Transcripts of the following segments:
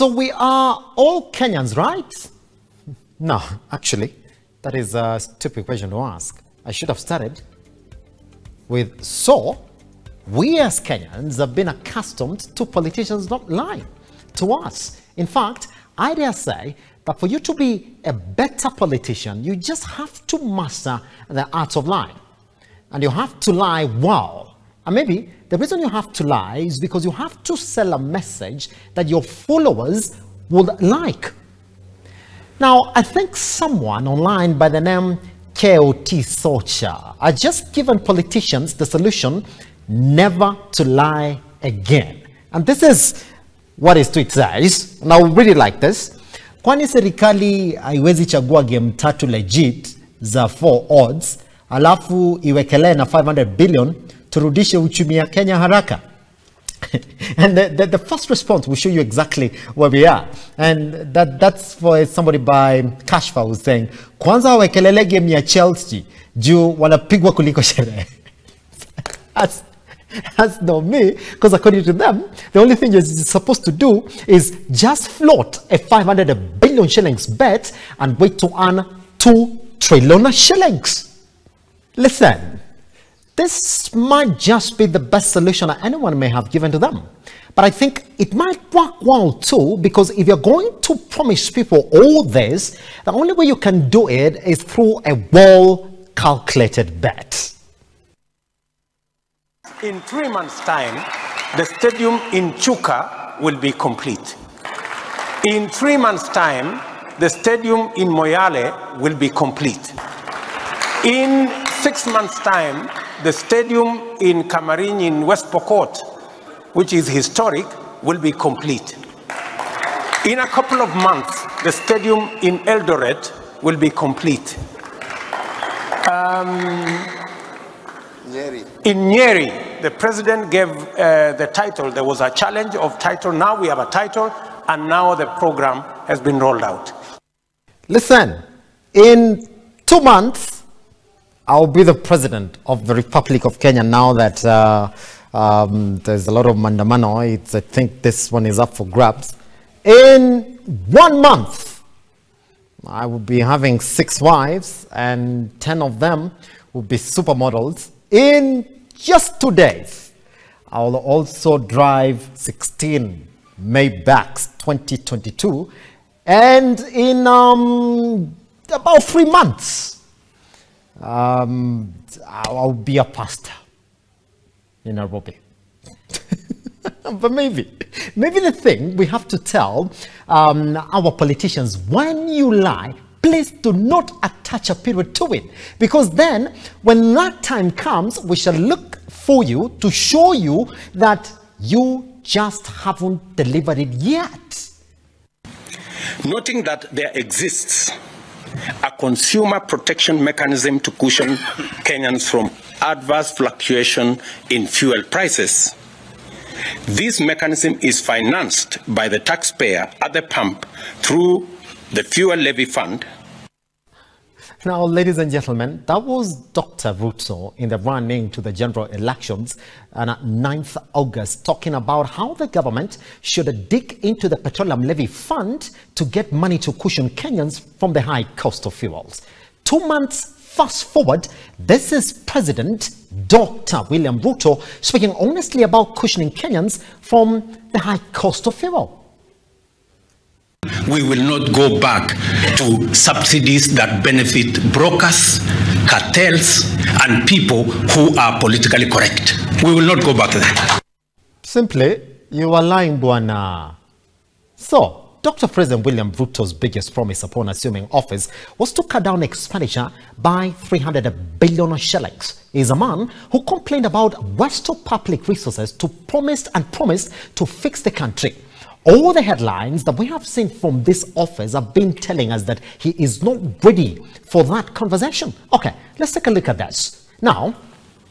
So we are all Kenyans, right? No, actually, that is a stupid question to ask. I should have started with, so we as Kenyans have been accustomed to politicians not lying to us. In fact, I dare say that for you to be a better politician, you just have to master the art of lying. And you have to lie well. And maybe the reason you have to lie is because you have to sell a message that your followers would like. Now, I think someone online by the name KOT Socha are just given politicians the solution never to lie again. And this is what his tweet says. And I will read it like this. Kwani serikali haiwezi chagua game tatu legit za 4 odds, alafu iwekele na 500 billion turudishe uchumi ya Kenya haraka. And the first response will show you exactly where we are. And that's for somebody by Kashfa who's saying, kwanza wekelele game ya Chelsea, juu wanapigwa kuliko sherehe. That's not me, because according to them, the only thing you're supposed to do is just float a 500 billion shillings bet and wait to earn 2 trillion shillings. Listen. This might just be the best solution that anyone may have given to them. But I think it might work well too, because if you're going to promise people all this, the only way you can do it is through a well-calculated bet. In 3 months' time, the stadium in Chuka will be complete. In 3 months' time, the stadium in Moyale will be complete. In 6 months' time, the stadium in Kamarin in West Pokot, which is historic, will be complete. In a couple of months, the stadium in Eldoret will be complete. In Nyeri, the president gave the title. There was a challenge of title. Now we have a title, and now the program has been rolled out. Listen, in 2 months, I'll be the president of the Republic of Kenya now that there's a lot of mandamano. I think this one is up for grabs. In 1 month, I will be having 6 wives and 10 of them will be supermodels. In just 2 days, I will also drive 16 Maybachs 2022. And in about 3 months, I'll be a pastor in Nairobi. But maybe the thing we have to tell our politicians, when you lie, please do not attach a period to it, because then when that time comes, we shall look for you to show you that you just haven't delivered it yet. Noting that there exists a consumer protection mechanism to cushion Kenyans from adverse fluctuation in fuel prices. This mechanism is financed by the taxpayer at the pump through the fuel levy fund. Now, ladies and gentlemen, that was Dr. Ruto in the run-in to the general elections on 9th August, talking about how the government should dig into the petroleum levy fund to get money to cushion Kenyans from the high cost of fuels. 2 months fast forward, this is President Dr. William Ruto speaking honestly about cushioning Kenyans from the high cost of fuel. We will not go back to subsidies that benefit brokers, cartels, and people who are politically correct. We will not go back to that. Simply, you are lying, Buana. So, Dr. President William Ruto's biggest promise upon assuming office was to cut down expenditure by 300 billion shillings. He is a man who complained about waste of public resources to promise to fix the country. All the headlines that we have seen from this office have been telling us that he is not ready for that conversation. Okay, let's take a look at this. Now,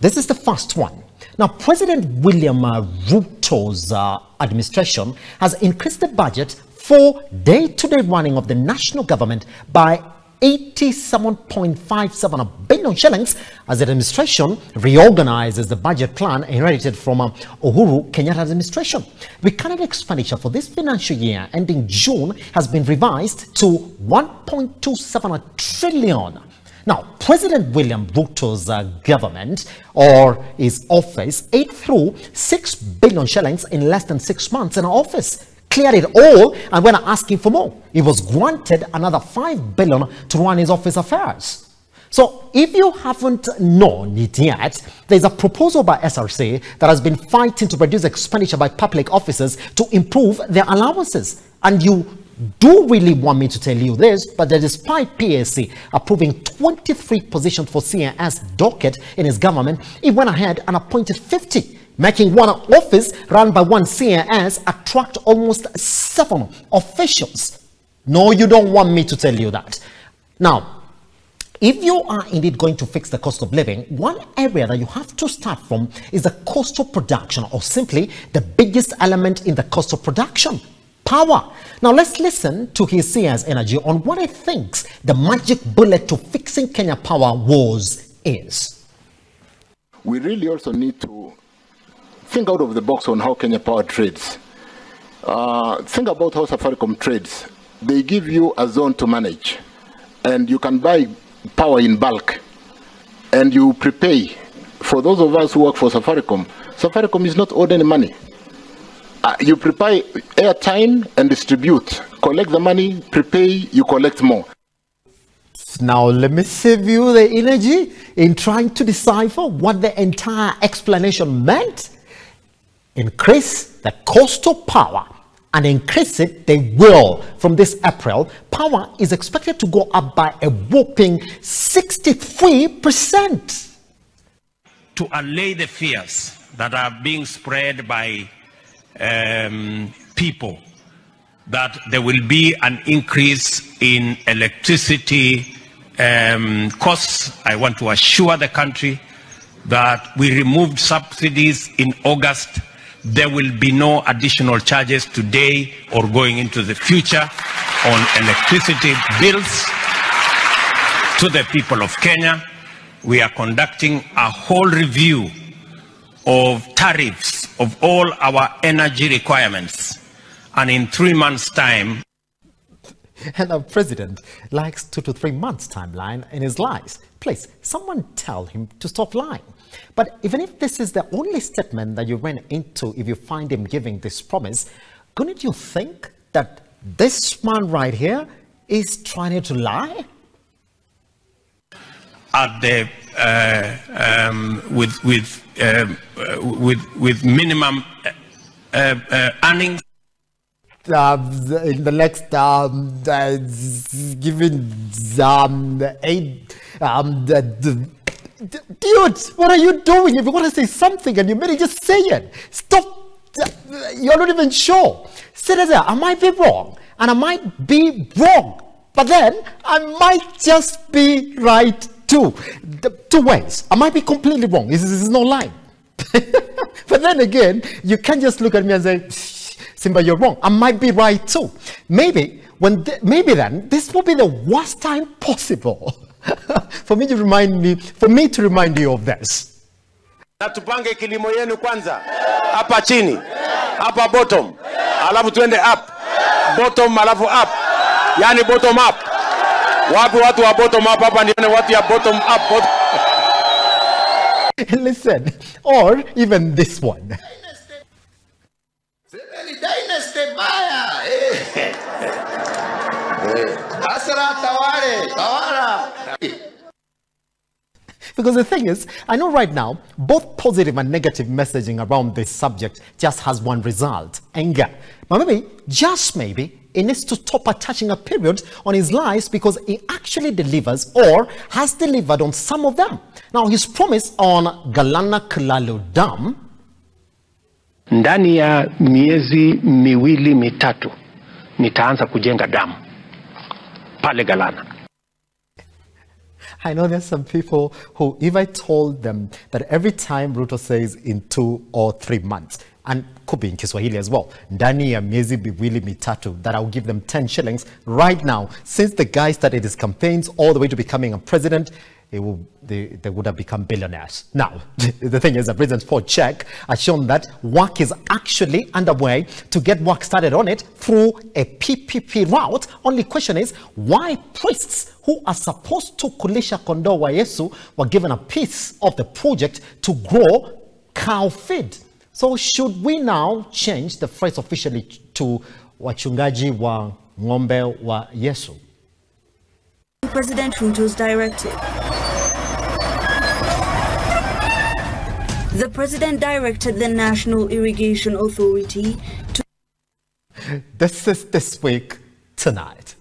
this is the first one. Now, President William Ruto's administration has increased the budget for day-to-day running of the national government by 87.57 billion shillings as the administration reorganizes the budget plan inherited from Uhuru Kenyatta administration. Recurrent expenditure for this financial year ending June has been revised to 1.27 trillion. Now, President William Ruto's government or his office ate through 6 billion shillings in less than 6 months in office, cleared it all, and when asking for more, he was granted another 5 billion to run his office affairs. So, if you haven't known it yet, there's a proposal by SRC that has been fighting to reduce expenditure by public officers to improve their allowances. And you do really want me to tell you this, but that despite PAC approving 23 positions for CIS docket in his government, he went ahead and appointed 50, making one office run by one CIS attract almost 7 officials. No, you don't want me to tell you that. Now, if you are indeed going to fix the cost of living, one area that you have to start from is the cost of production, or simply the biggest element in the cost of production: power. Now let's listen to his CS Energy on what he thinks the magic bullet to fixing Kenya power is. We really also need to think out of the box on how Kenya Power trades. Think about how Safaricom trades. They give you a zone to manage, and you can buy power in bulk, and you prepay. For those of us who work for Safaricom, Safaricom is not owed any money. You prepare airtime and distribute, collect the money, prepay, you collect more. Now let me save you the energy in trying to decipher what the entire explanation meant. Increase the cost of power and increase it they will. From this April, power is expected to go up by a whopping 63%. To allay the fears that are being spread by people that there will be an increase in electricity costs, I want to assure the country that we removed subsidies in August. There will be no additional charges today or going into the future on electricity bills to the people of Kenya. We are conducting a whole review of tariffs of all our energy requirements, and in 3 months' time. And our president likes 2 to 3 months timeline in his lies. Please, someone tell him to stop lying. But even if this is the only statement that you ran into, if you find him giving this promise, couldn't you think that this man right here is trying to lie? At the with minimum earnings. In the next given aid, dude, what are you doing? If you want to say something and you merely just say it, stop. You're not even sure. Say that I might be wrong, and I might be wrong, but then I might just be right too. Two ways. I might be completely wrong. This is no lie. But then again, you can't just look at me and say, Simba, you're wrong. I might be right too. Maybe then this will be the worst time possible for me to remind you of this. Na tupange kilimo yenu kwanza. Hapa chini. Hapa bottom. Alafu tuende up. Bottom alafu up. Yani bottom up. Wapi watu wa bottom up hapa nione watu ya bottom up. Listen, or even this one. Because the thing is, I know right now, both positive and negative messaging around this subject just has one result: anger. But maybe, just maybe, he needs to stop attaching a period on his lies, because he actually delivers or has delivered on some of them. Now, his promise on Galana Kilalo Dam, ndani ya miezi miwili mitatu nitaanza kujenga damu pale Galana. I know there's some people who, if I told them that every time Ruto says in 2 or 3 months, and could be in Kiswahili as well. Ndani ya miezi miwili mitatu, that I'll give them 10 shillings right now. Since the guy started his campaigns all the way to becoming a president, they would have become billionaires. Now, the thing is, the President's Poll check has shown that work is actually underway to get work started on it through a PPP route. Only question is, why priests who are supposed to kulisha kondoo wa Yesu were given a piece of the project to grow cow feed? So should we now change the phrase officially to wachungaji wa ng'ombe wa Yesu? President Ruto's directive. The president directed the National Irrigation Authority to... This is This Week Tonight.